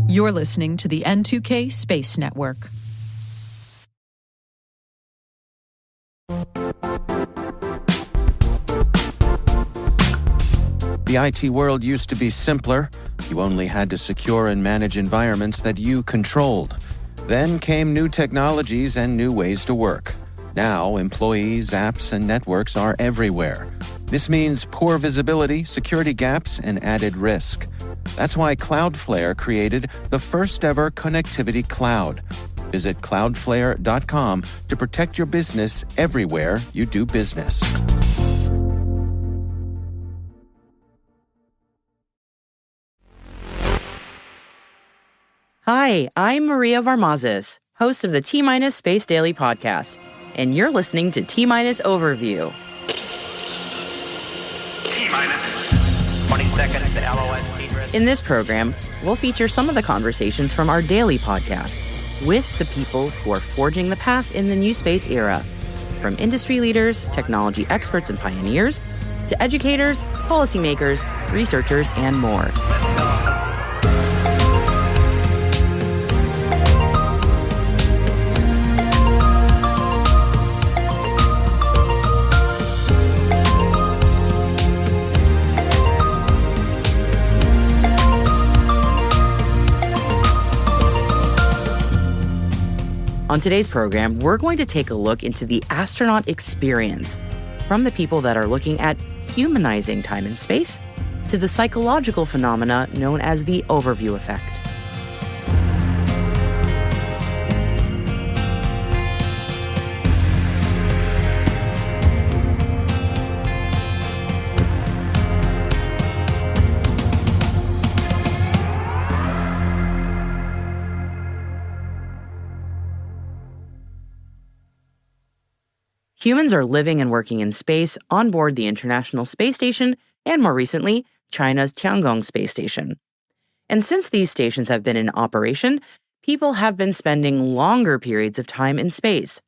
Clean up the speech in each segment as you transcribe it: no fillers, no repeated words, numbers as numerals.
You're listening to the N2K Space Network. The IT world used to be simpler. You only had to secure and manage environments that you controlled. Then came new technologies and new ways to work. Now, employees, apps, and networks are everywhere. This means poor visibility, security gaps, and added risk. That's why Cloudflare created the first-ever connectivity cloud. Visit cloudflare.com to protect your business everywhere you do business. Hi, I'm Maria Varmazes, host of the T-Minus Space Daily podcast, and you're listening to T-Minus Overview. T-minus 20 seconds to LOS. In this program, we'll feature some of the conversations from our daily podcast with the people who are forging the path in the new space era, from industry leaders, technology experts and pioneers, to educators, policymakers, researchers, and more. On today's program, we're going to take a look into the astronaut experience, from the people that are looking at humanizing time and space to the psychological phenomena known as the overview effect. Humans are living and working in space on board the International Space Station and, more recently, China's Tiangong Space Station. And since these stations have been in operation, people have been spending longer periods of time in space.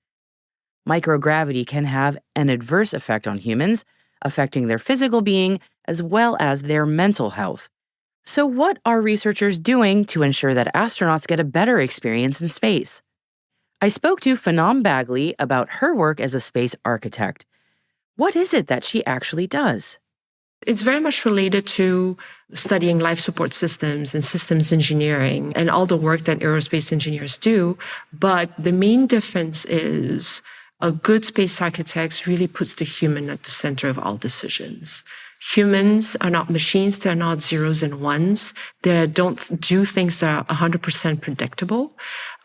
Microgravity can have an adverse effect on humans, affecting their physical being as well as their mental health. So what are researchers doing to ensure that astronauts get a better experience in space? I spoke to Phanam Bagley about her work as a space architect. What is it that she actually does? It's very much related to studying life support systems and systems engineering and all the work that aerospace engineers do. But the main difference is a good space architect really puts the human at the center of all decisions. Humans are not machines. They're not zeros and ones. They don't do things that are 100% predictable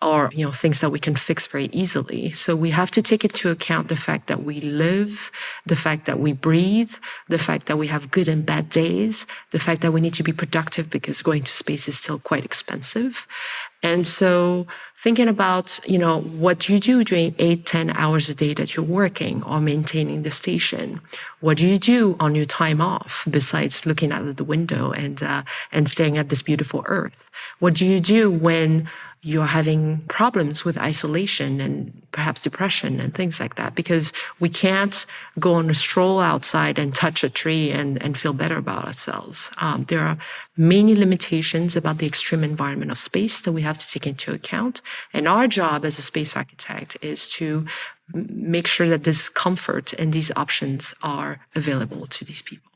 or, things that we can fix very easily. So we have to take into account the fact that we live, the fact that we breathe, the fact that we have good and bad days, the fact that we need to be productive because going to space is still quite expensive. And so thinking about, what you do during 8-10 hours a day that you're working or maintaining the station. What do you do on your time off besides looking out the window and staring at this beautiful Earth? What do you do when you're having problems with isolation and perhaps depression and things like that? Because we can't go on a stroll outside and touch a tree and feel better about ourselves. There are many limitations about the extreme environment of space that we have to take into account. And our job as a space architect is to make sure that this comfort and these options are available to these people.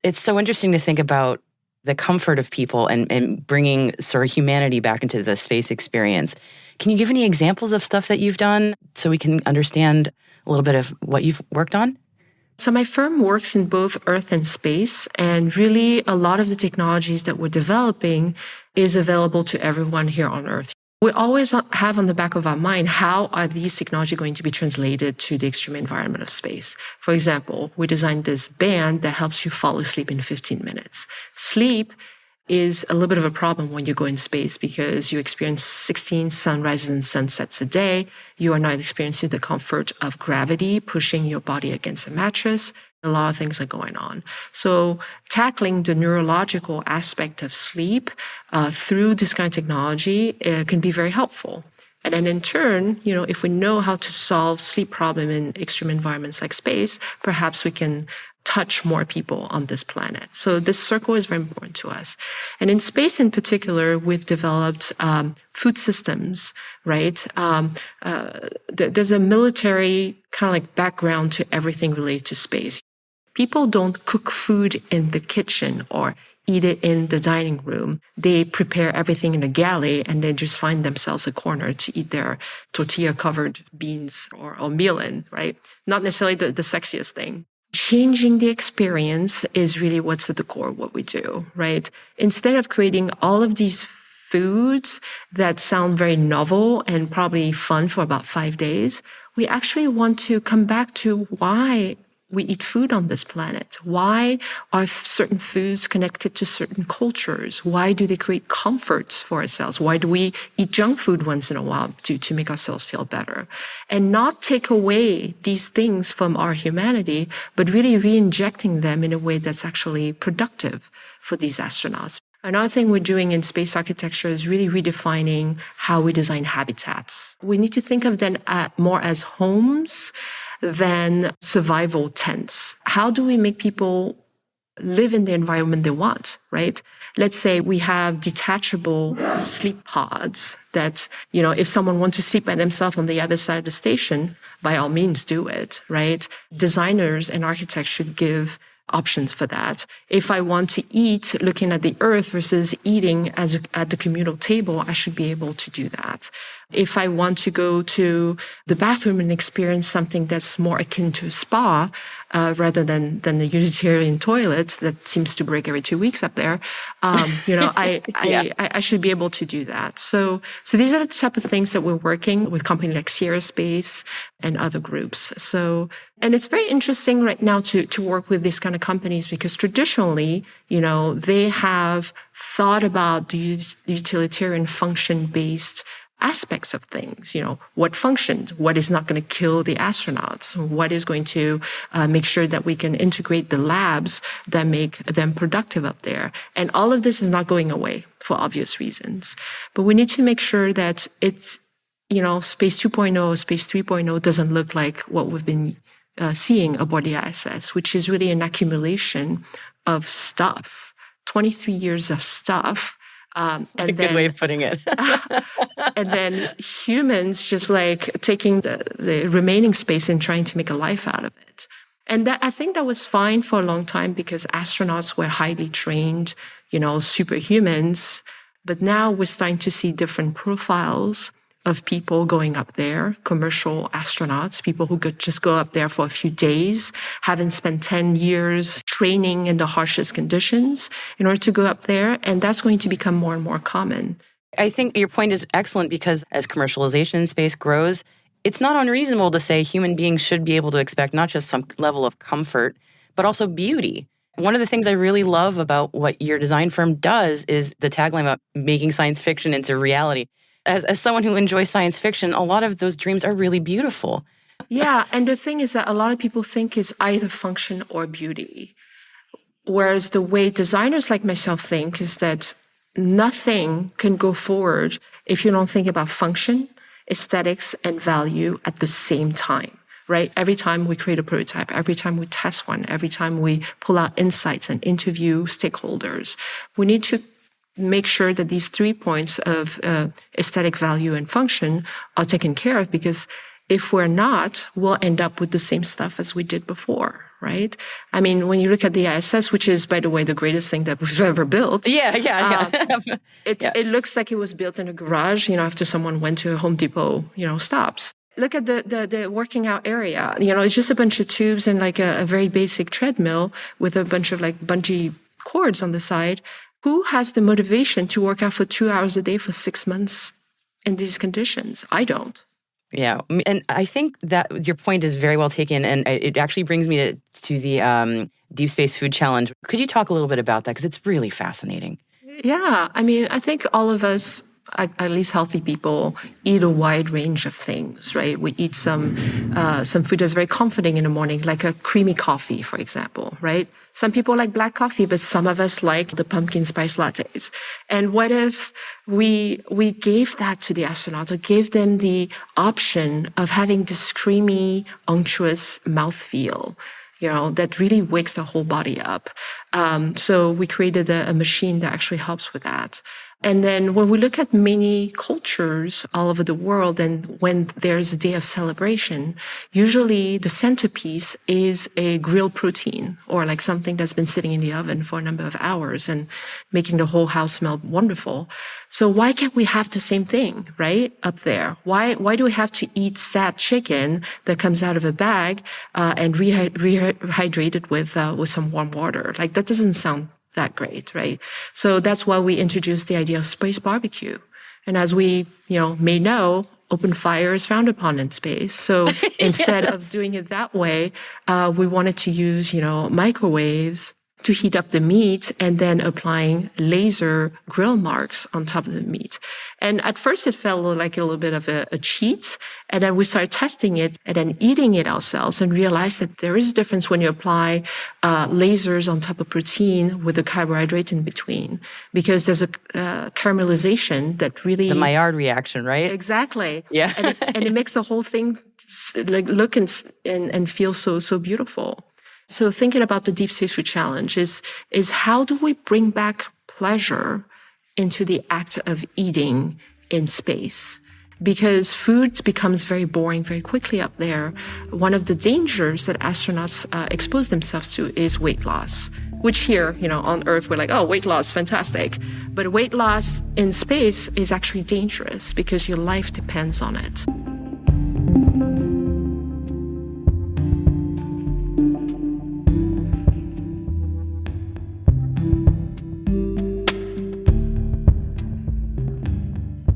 It's so interesting to think about the comfort of people and bringing sort of humanity back into the space experience. Can you give any examples of stuff that you've done so we can understand a little bit of what you've worked on? So my firm works in both Earth and space, and really a lot of the technologies that we're developing is available to everyone here on Earth. We always have on the back of our mind, how are these technologies going to be translated to the extreme environment of space? For example, we designed this band that helps you fall asleep in 15 minutes. Sleep is a little bit of a problem when you go in space because you experience 16 sunrises and sunsets a day. You are not experiencing the comfort of gravity pushing your body against a mattress. A lot of things are going on. So tackling the neurological aspect of sleep through this kind of technology can be very helpful. And then in turn, if we know how to solve sleep problem in extreme environments like space, perhaps we can touch more people on this planet. So this circle is very important to us. And in space in particular, we've developed food systems, right? There's a military kind of like background to everything related to space. People don't cook food in the kitchen or eat it in the dining room. They prepare everything in a galley and they just find themselves a corner to eat their tortilla-covered beans or meal in, right? Not necessarily the sexiest thing. Changing the experience is really what's at the core of what we do, right? Instead of creating all of these foods that sound very novel and probably fun for about 5 days, we actually want to come back to why we eat food on this planet. Why are certain foods connected to certain cultures? Why do they create comforts for ourselves? Why do we eat junk food once in a while to make ourselves feel better? And not take away these things from our humanity, but really re-injecting them in a way that's actually productive for these astronauts. Another thing we're doing in space architecture is really redefining how we design habitats. We need to think of them more as homes than survival tents. How do we make people live in the environment they want, right? Let's say we have detachable sleep pods that, if someone wants to sleep by themselves on the other side of the station, by all means do it, right? Designers and architects should give options for that. If I want to eat looking at the earth versus eating at the communal table, I should be able to do that. If I want to go to the bathroom and experience something that's more akin to a spa, rather than the utilitarian toilet that seems to break every 2 weeks up there, I should be able to do that. So these are the type of things that we're working with companies like Sierra Space and other groups. And it's very interesting right now to work with these kind of companies because traditionally, they have thought about the utilitarian function-based aspects of things, what functions, what is not going to kill the astronauts, what is going to make sure that we can integrate the labs that make them productive up there. And all of this is not going away for obvious reasons. But we need to make sure that it's, Space 2.0, Space 3.0 doesn't look like what we've been seeing aboard the ISS, which is really an accumulation of stuff, 23 years of stuff. And a good way of putting it. And then humans just like taking the remaining space and trying to make a life out of it. And I think that was fine for a long time because astronauts were highly trained, superhumans. But now we're starting to see different profiles of people going up there, commercial astronauts, people who could just go up there for a few days, having spent 10 years training in the harshest conditions in order to go up there. And that's going to become more and more common. I think your point is excellent because as commercialization in space grows, it's not unreasonable to say human beings should be able to expect not just some level of comfort, but also beauty. One of the things I really love about what your design firm does is the tagline about making science fiction into reality. As someone who enjoys science fiction, a lot of those dreams are really beautiful. Yeah, and the thing is that a lot of people think is either function or beauty. Whereas the way designers like myself think is that nothing can go forward if you don't think about function, aesthetics, and value at the same time, right? Every time we create a prototype, every time we test one, every time we pull out insights and interview stakeholders, we need to make sure that these 3 points of aesthetic, value, and function are taken care of, because if we're not, we'll end up with the same stuff as we did before, right? I mean, when you look at the ISS, which is, by the way, the greatest thing that we've ever built. It looks like it was built in a garage, after someone went to a Home Depot, stops. Look at the working out area. It's just a bunch of tubes and like a very basic treadmill with a bunch of like bungee cords on the side. Who has the motivation to work out for 2 hours a day for 6 months in these conditions? I don't. Yeah. And I think that your point is very well taken. And it actually brings me to the Deep Space Food Challenge. Could you talk a little bit about that? Because it's really fascinating. Yeah. I mean, I think all of us, at least healthy people, eat a wide range of things, right? We eat some food that's very comforting in the morning, like a creamy coffee, for example, right? Some people like black coffee, but some of us like the pumpkin spice lattes. And what if we gave that to the astronauts, or gave them the option of having this creamy, unctuous mouthfeel? that really wakes the whole body up. So we created a machine that actually helps with that. And then when we look at many cultures all over the world, and when there's a day of celebration, usually the centerpiece is a grilled protein or like something that's been sitting in the oven for a number of hours and making the whole house smell wonderful. So why can't we have the same thing, right, up there? Why do we have to eat sad chicken that comes out of a bag and rehydrated with some warm water? Like, that doesn't sound that great, right? So that's why we introduced the idea of space barbecue. And as we, may know, open fire is frowned upon in space. So instead of doing it that way, we wanted to use, microwaves to heat up the meat and then applying laser grill marks on top of the meat. And at first it felt like a little bit of a cheat. And then we started testing it and then eating it ourselves and realized that there is a difference when you apply lasers on top of protein with a carbohydrate in between, because there's a caramelization that really... The Maillard reaction, right? Exactly. Yeah. and it makes the whole thing like look and feel so beautiful. So thinking about the Deep Space Food Challenge is how do we bring back pleasure into the act of eating in space? Because food becomes very boring very quickly up there. One of the dangers that astronauts expose themselves to is weight loss, which here, on Earth, we're like, oh, weight loss, fantastic. But weight loss in space is actually dangerous because your life depends on it.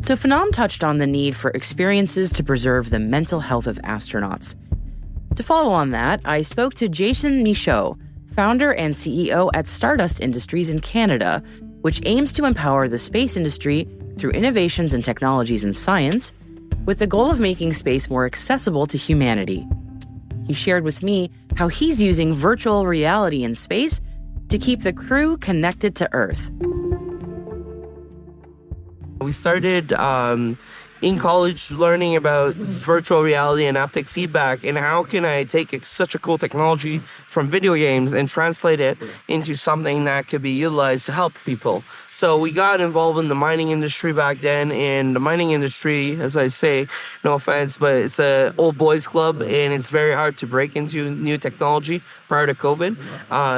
So Phnom touched on the need for experiences to preserve the mental health of astronauts. To follow on that, I spoke to Jason Michaud, founder and CEO at Stardust Industries in Canada, which aims to empower the space industry through innovations in technologies and science, with the goal of making space more accessible to humanity. He shared with me how he's using virtual reality in space to keep the crew connected to Earth. We started in college learning about virtual reality and haptic feedback, and how can I take such a cool technology from video games and translate it into something that could be utilized to help people. So we got involved in the mining industry back then, and the mining industry, as I say, no offense, but it's an old boys club, and it's very hard to break into new technology prior to COVID.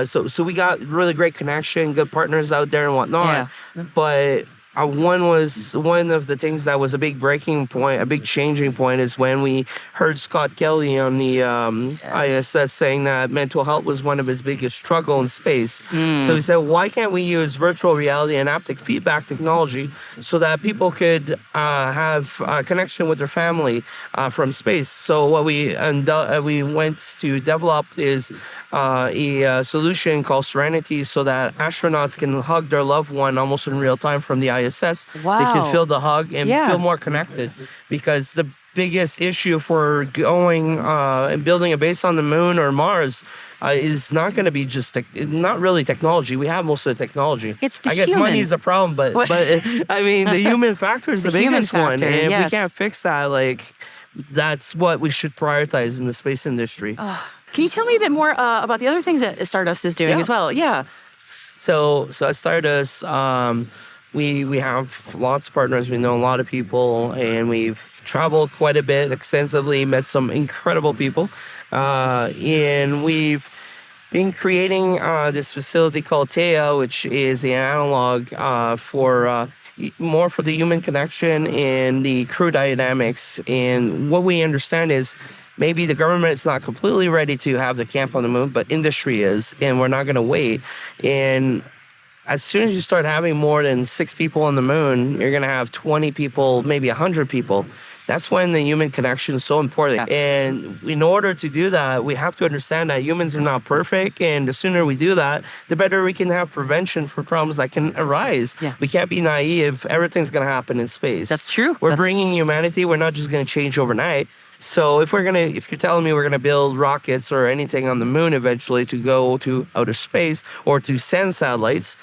So we got really great connection, good partners out there and whatnot. Yeah. But one of the things that was a big breaking point, a big changing point, is when we heard Scott Kelly on the ISS saying that mental health was one of his biggest struggle in space. So he said, why can't we use virtual reality and haptic feedback technology so that people could have a connection with their family from space? So what we went to develop is a solution called Serenity, so that astronauts can hug their loved one almost in real time from the ISS. Wow. They can feel the hug and feel more connected, because the biggest issue for going and building a base on the moon or Mars is not going to be just not really technology. We have most of the technology. It's the I guess human. money is a problem, but I mean the human factor is the biggest one, and if we can't fix that, that's what we should prioritize in the space industry. Can you tell me a bit more about the other things that Stardust is doing as well? Yeah. So at Stardust, we have lots of partners. We know a lot of people, and we've traveled quite a bit extensively, met some incredible people. And we've been creating this facility called TEA, which is an analog for more for the human connection and the crew dynamics. And what we understand is, maybe the government is not completely ready to have the camp on the moon, but industry is, and we're not going to wait. And as soon as you start having more than 6 people on the moon, you're going to have 20 people, maybe 100 people. That's when the human connection is so important. Yeah. And in order to do that, we have to understand that humans are not perfect. And the sooner we do that, the better we can have prevention for problems that can arise. Yeah. We can't be naive. Everything's going to happen in space. That's true. We're bringing humanity. We're not just going to change overnight. So if you're telling me we're going to build rockets or anything on the moon eventually to go to outer space or to send satellites,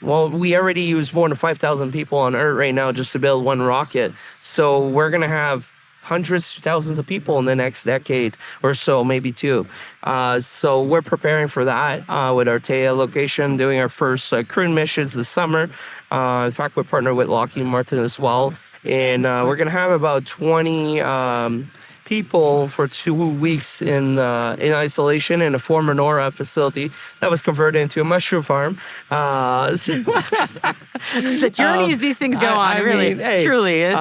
well, we already use more than 5,000 people on Earth right now just to build one rocket. So we're going to have hundreds to thousands of people in the next decade or so, maybe two. So we're preparing for that with our Taya location, doing our first crew missions this summer. In fact, we're partnered with Lockheed Martin as well. And we're going to have about 20 people for 2 weeks in isolation in a former NORAD facility that was converted into a mushroom farm. The journeys these things go on, really, truly is.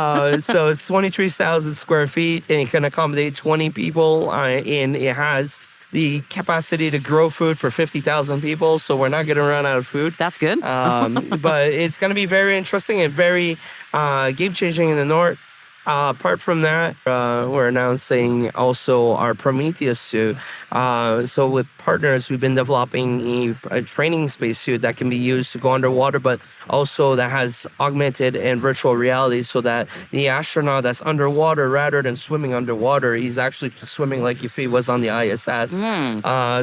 So it's 23,000 square feet, and it can accommodate 20 people, and it has the capacity to grow food for 50,000 people, so we're not going to run out of food. That's good. But it's going to be very interesting and very game-changing in the north. Apart from that, we're announcing also our Prometheus suit. So with partners, we've been developing a training spacesuit that can be used to go underwater, but also that has augmented and virtual reality so that the astronaut that's underwater, rather than swimming underwater, he's actually just swimming like if he was on the ISS.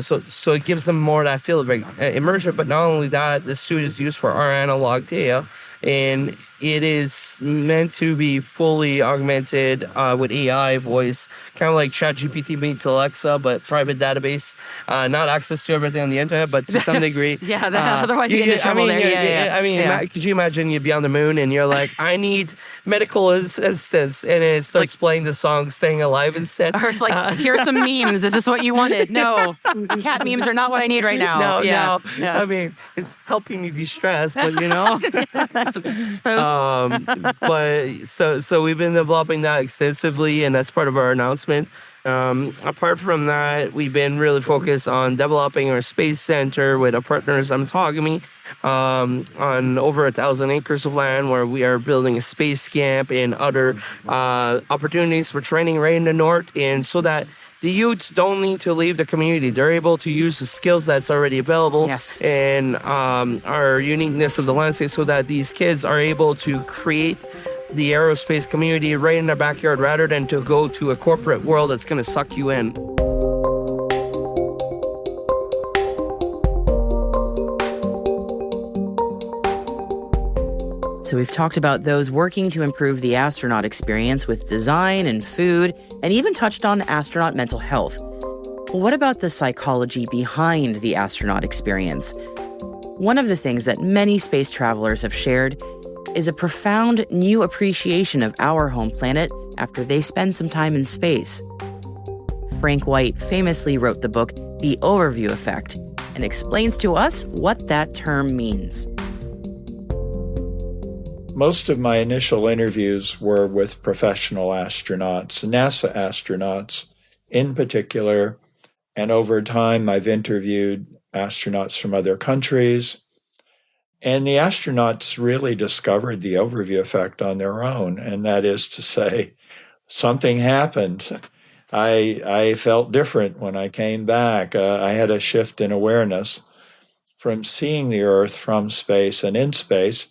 So it gives them more that feel of immersion. But not only that, the suit is used for our analog data. And it is meant to be fully augmented with AI voice, kind of like ChatGPT meets Alexa, but private database, not access to everything on the internet, but to some degree. Otherwise you get into trouble there. Could you imagine you'd be on the moon and you're like, I need medical assistance, and it starts playing the song "Staying Alive" instead. Or it's like, here's some memes. Is this what you wanted? No, cat memes are not what I need right now. No. I mean, it's helping me de-stress, but I suppose. But so we've been developing that extensively, and that's part of our announcement. Apart from that, we've been really focused on developing our space center with our partners Amtogamy on over 1,000 acres of land, where we are building a space camp and other opportunities for training right in the north, and so that the youths don't need to leave the community. They're able to use the skills that's already available and our uniqueness of the landscape, so that these kids are able to create the aerospace community right in their backyard rather than to go to a corporate world that's going to suck you in. So we've talked about those working to improve the astronaut experience with design and food, and even touched on astronaut mental health. Well, what about the psychology behind the astronaut experience? One of the things that many space travelers have shared is a profound new appreciation of our home planet after they spend some time in space. Frank White famously wrote the book The Overview Effect and explains to us what that term means. Most of my initial interviews were with professional astronauts, NASA astronauts in particular, and over time I've interviewed astronauts from other countries, and the astronauts really discovered the overview effect on their own, and that is to say, something happened. I felt different when I came back. I had a shift in awareness from seeing the Earth from space and in space.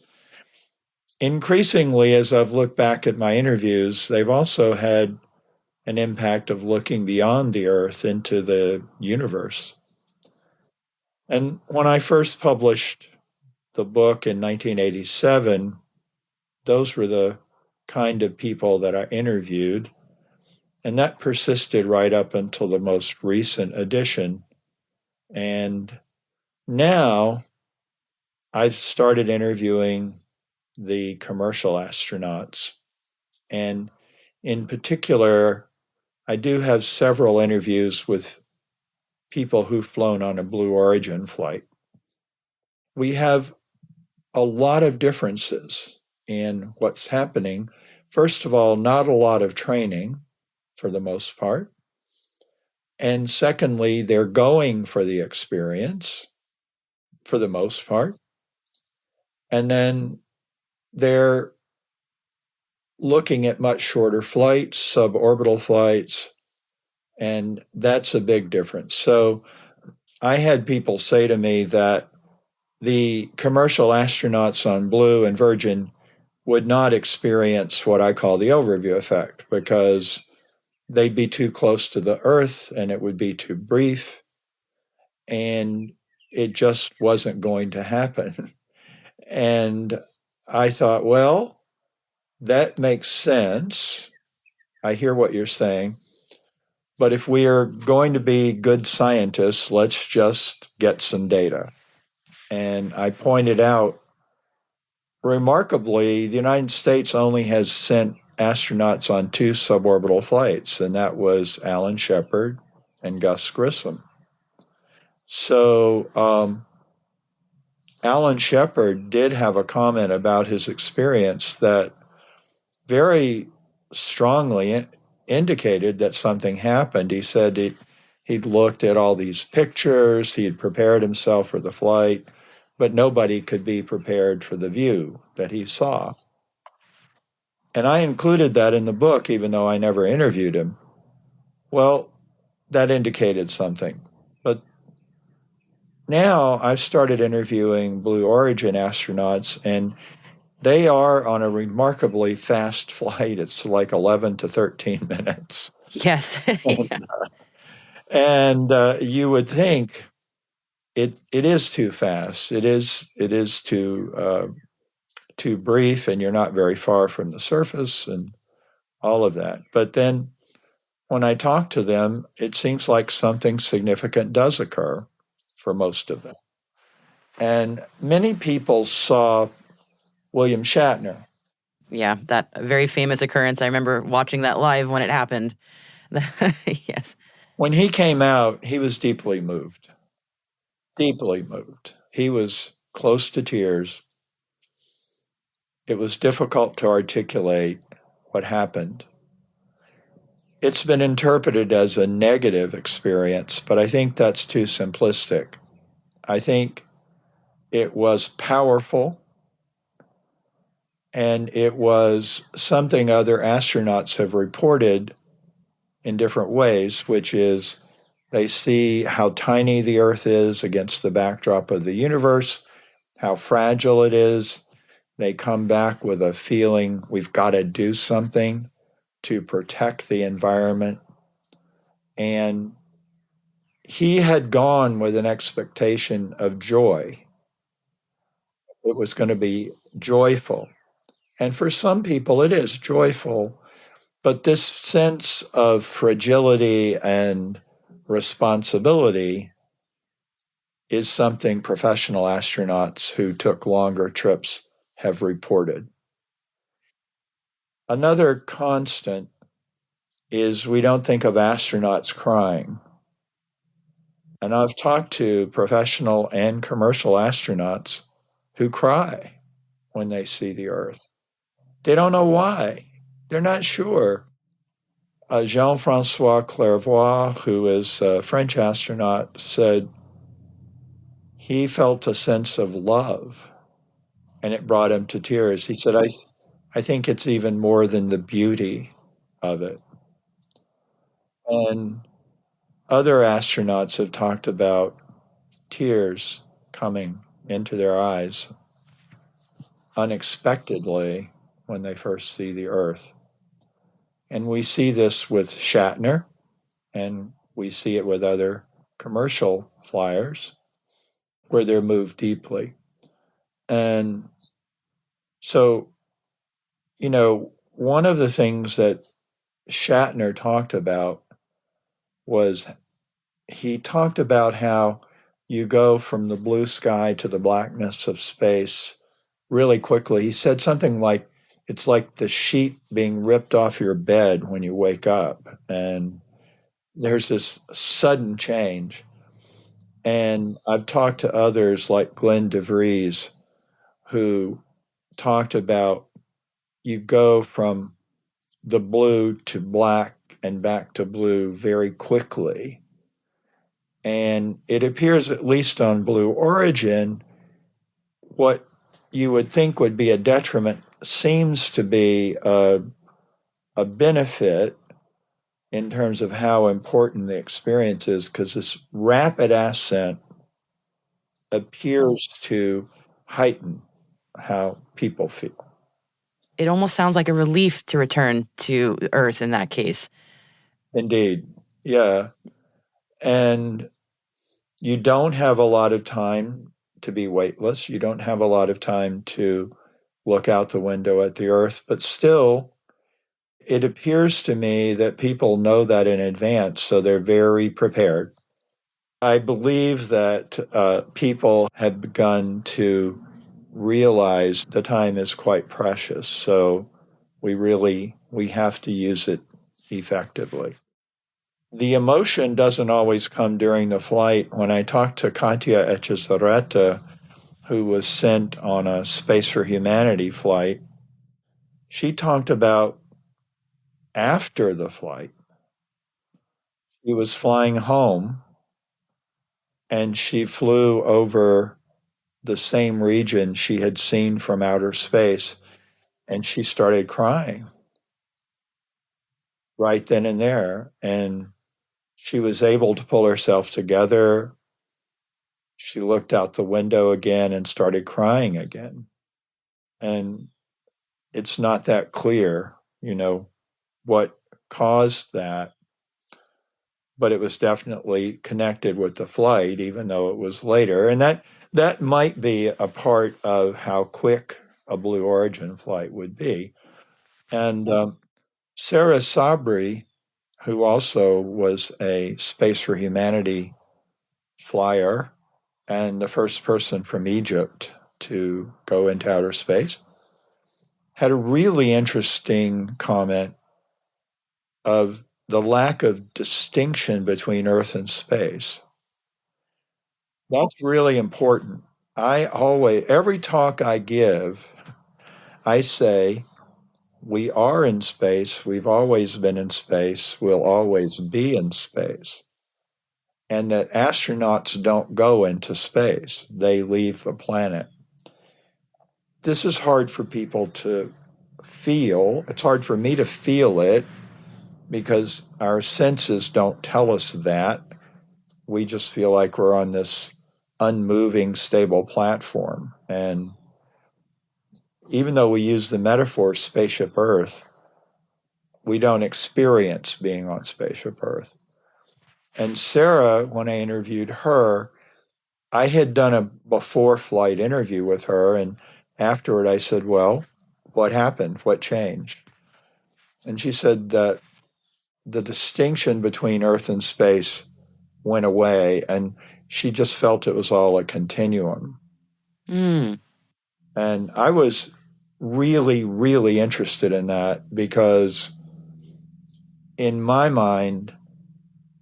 Increasingly, as I've looked back at my interviews, they've also had an impact of looking beyond the Earth into the universe. And when I first published the book in 1987, those were the kind of people that I interviewed, and that persisted right up until the most recent edition. And now I've started interviewing the commercial astronauts. And in particular, I do have several interviews with people who've flown on a Blue Origin flight. We have a lot of differences in what's happening. First of all, not a lot of training for the most part. And secondly, they're going for the experience for the most part. And then they're looking at much shorter flights, suborbital flights, and that's a big difference. So I had people say to me that the commercial astronauts on Blue and Virgin would not experience what I call the overview effect because they'd be too close to the Earth and it would be too brief, and it just wasn't going to happen. And I thought, well, that makes sense, I hear what you're saying. But if we are going to be good scientists, let's just get some data. And I pointed out, remarkably, the United States only has sent astronauts on 2 suborbital flights, and that was Alan Shepard and Gus Grissom. So Alan Shepard did have a comment about his experience that very strongly indicated that something happened. He said he'd looked at all these pictures, he had prepared himself for the flight, but nobody could be prepared for the view that he saw. And I included that in the book, even though I never interviewed him. Well, that indicated something. But now I've started interviewing Blue Origin astronauts, and they are on a remarkably fast flight. It's like 11 to 13 minutes. Yes. Yeah. And you would think it is too fast. It is too brief, and you're not very far from the surface and all of that. But then when I talk to them, it seems like something significant does occur for most of them. And many people saw William Shatner. Yeah, that very famous occurrence. I remember watching that live when it happened. Yes. When he came out, he was deeply moved. Deeply moved. He was close to tears. It was difficult to articulate what happened. It's been interpreted as a negative experience, but I think that's too simplistic. I think it was powerful, and it was something other astronauts have reported in different ways, which is they see how tiny the Earth is against the backdrop of the universe, how fragile it is. They come back with a feeling we've got to do something to protect the environment. And he had gone with an expectation of joy. It was going to be joyful. And for some people, it is joyful. But this sense of fragility and responsibility is something professional astronauts who took longer trips have reported. Another constant is we don't think of astronauts crying. And I've talked to professional and commercial astronauts who cry when they see the Earth. They don't know why. They're not sure. Jean-Francois Clairvoy, who is a French astronaut, said he felt a sense of love, and it brought him to tears. He said, I think it's even more than the beauty of it. And other astronauts have talked about tears coming into their eyes unexpectedly when they first see the Earth. And we see this with Shatner, and we see it with other commercial flyers where they're moved deeply. And so, one of the things that Shatner talked about was he talked about how you go from the blue sky to the blackness of space really quickly. He said something like, it's like the sheet being ripped off your bed when you wake up. And there's this sudden change. And I've talked to others like Glenn DeVries, who talked about you go from the blue to black and back to blue very quickly. And it appears, at least on Blue Origin, what you would think would be a detriment seems to be a benefit in terms of how important the experience is, because this rapid ascent appears to heighten how people feel. It almost sounds like a relief to return to Earth in that case. Indeed. Yeah. And you don't have a lot of time to be weightless. You don't have a lot of time to look out the window at the Earth, but still, It appears to me that people know that in advance, so they're very prepared. I believe that people have begun to realize the time is quite precious, so we have to use it effectively. The emotion doesn't always come during the flight. When I talked to Katia Echezarreta, who was sent on a Space for Humanity flight, she talked about after the flight. She was flying home, and she flew over the same region she had seen from outer space, and she started crying right then and there. And she was able to pull herself together. She looked out the window again and started crying again. And it's not that clear, what caused that, but it was definitely connected with the flight, even though it was later. And that might be a part of how quick a Blue Origin flight would be. And Sarah Sabri, who also was a Space for Humanity flyer and the first person from Egypt to go into outer space, had a really interesting comment of the lack of distinction between Earth and space. That's really important. Every talk I give, I say, we are in space, we've always been in space, we'll always be in space. And that astronauts don't go into space, they leave the planet. This is hard for people to feel. It's hard for me to feel it because our senses don't tell us that. We just feel like we're on this unmoving, stable platform. And even though we use the metaphor spaceship Earth, we don't experience being on spaceship Earth. And Sarah, when I interviewed her, I had done a before-flight interview with her, and afterward I said, well, what happened? What changed? And she said that the distinction between Earth and space went away, and she just felt it was all a continuum. And I was really, really interested in that because in my mind,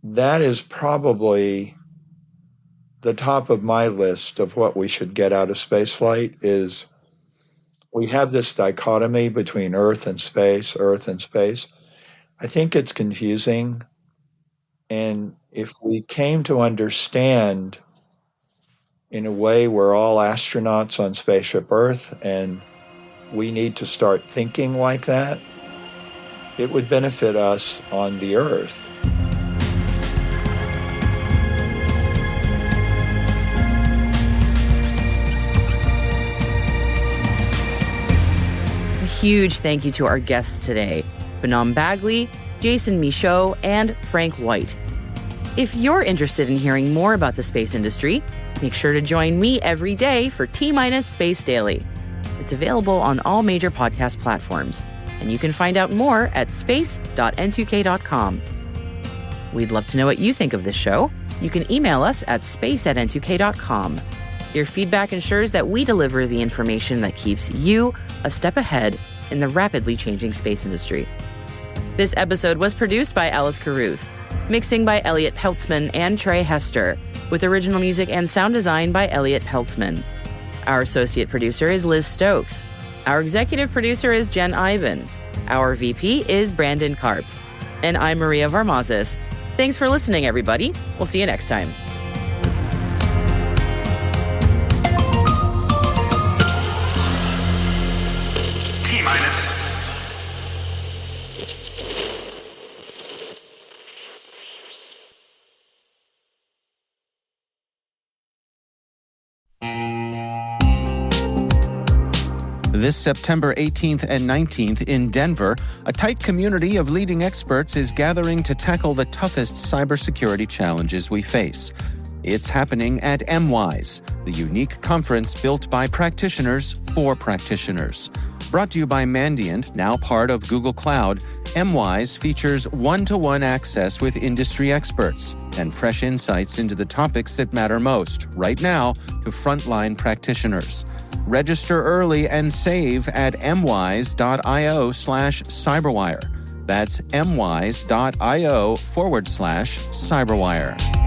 that is probably the top of my list of what we should get out of spaceflight. Is we have this dichotomy between Earth and space. I think it's confusing. And if we came to understand in a way we're all astronauts on spaceship Earth and we need to start thinking like that, it would benefit us on the Earth. A huge thank you to our guests today, Phenom Bagley, Jason Michaud, and Frank White. If you're interested in hearing more about the space industry, make sure to join me every day for T- Space Daily. It's available on all major podcast platforms, and you can find out more at space.n2k.com. We'd love to know what you think of this show. You can email us at space@n2k.com. Your feedback ensures that we deliver the information that keeps you a step ahead in the rapidly changing space industry. This episode was produced by Alice Carruth, mixing by Elliot Peltzman and Trey Hester, with original music and sound design by Elliot Peltzman. Our associate producer is Liz Stokes. Our executive producer is Jen Iben. Our VP is Brandon Karp. And I'm Maria Varmazis. Thanks for listening, everybody. We'll see you next time. T-minus. This September 18th and 19th in Denver, a tight community of leading experts is gathering to tackle the toughest cybersecurity challenges we face. It's happening at MWise, the unique conference built by practitioners for practitioners. Brought to you by Mandiant, now part of Google Cloud, MWise features one-to-one access with industry experts and fresh insights into the topics that matter most right now to frontline practitioners. Register early and save at mwise.io/cyberwire. That's mwise.io/cyberwire.